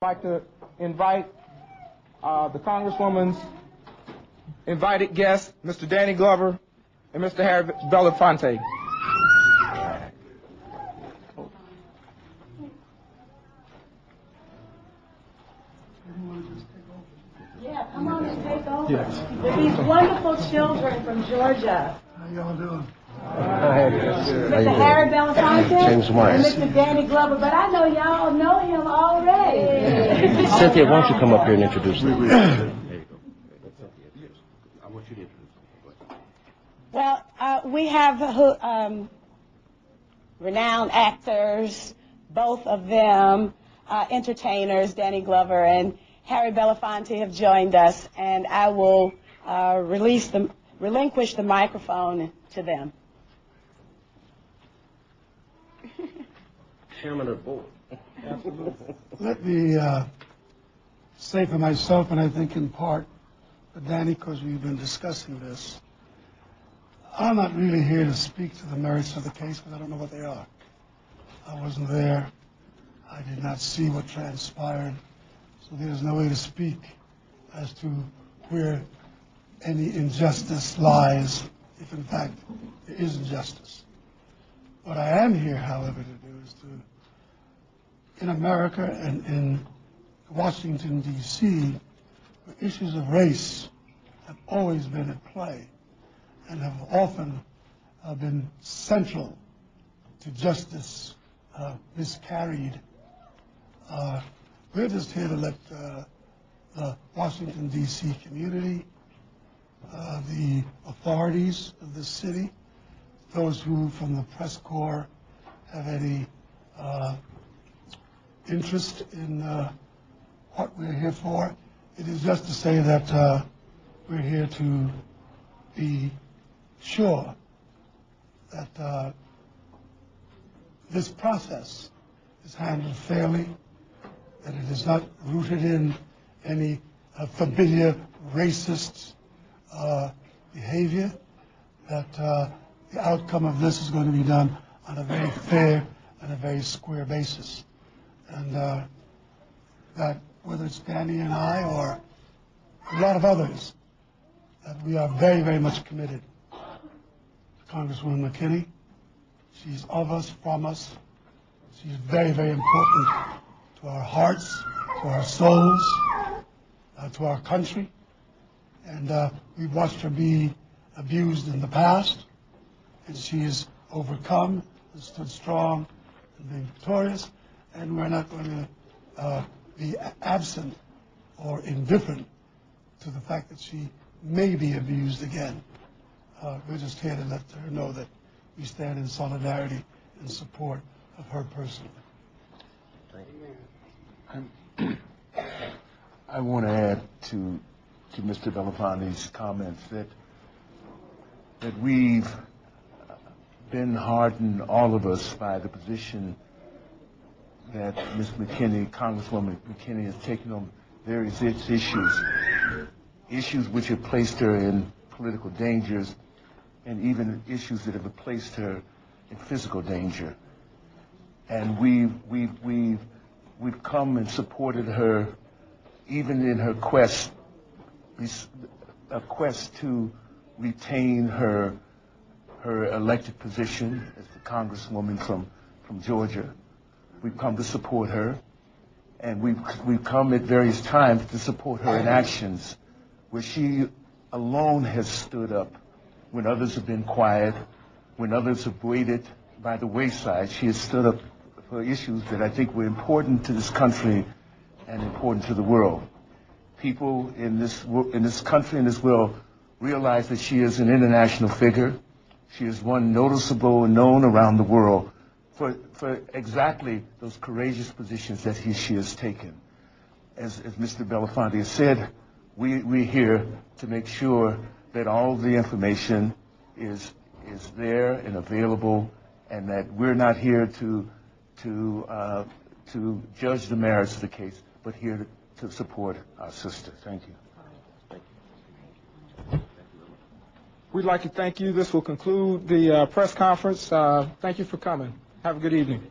I'd like to invite the Congresswoman's invited guests, Mr. Danny Glover and Mr. Harry Belefonte. Yeah, come on and take over. Yes. With these wonderful children from Georgia. How y'all doing? Mr. Harry Belefonte and Mr. Danny Glover, but I know y'all know him already. Cynthia, why don't you come up here and introduce them? There you go. I want you to introduce them. Well, we have renowned actors, both of them entertainers. Danny Glover and Harry Belefonte have joined us, and I will relinquish the microphone to them. Chairman of the board. Let me say for myself, and I think in part for Danny, because we've been discussing this, I'm not really here to speak to the merits of the case because I don't know what they are. I wasn't there. I did not see what transpired. So there's no way to speak as to where any injustice lies, if in fact there is injustice. What I am here, however, to do is to, in America and in Washington, D.C., where issues of race have always been at play and have often been central to justice miscarried. We're just here to let the Washington, D.C. community, the authorities of this city, those who from the press corps have any interest in what we're here for. It is just to say that we're here to be sure that this process is handled fairly, that it is not rooted in any familiar racist behavior, that the outcome of this is going to be done on a very fair and a very square basis. And that whether it's Danny and I or a lot of others, that we are very, very much committed to Congresswoman McKinney. She's of us, from us. She's very, very important to our hearts, to our souls, to our country. And we've watched her be abused in the past, and she has overcome and stood strong and been victorious, and we're not going to be absent or indifferent to the fact that she may be abused again. We're just here to let her know that we stand in solidarity and support of her personally. I want to add to Mr. Belefonte's comments that we've been heartened, all of us, by the position that Ms. McKinney, Congresswoman McKinney, has taken on various issues which have placed her in political dangers, and even issues that have placed her in physical danger. And we've come and supported her, even in her quest to retain her elected position as the Congresswoman from Georgia. We've come to support her, and we've come at various times to support her in actions where she alone has stood up when others have been quiet, when others have waited by the wayside. She has stood up for issues that I think were important to this country and important to the world. People in this country and this world realize that she is an international figure. She is one noticeable and known around the world for exactly those courageous positions that she has taken. As Mr. Belefonte has said, we're here to make sure that all the information is there and available, and that we're not here to judge the merits of the case, but here to support our sister. Thank you. We'd like to thank you. This will conclude the press conference. Thank you for coming. Have a good evening.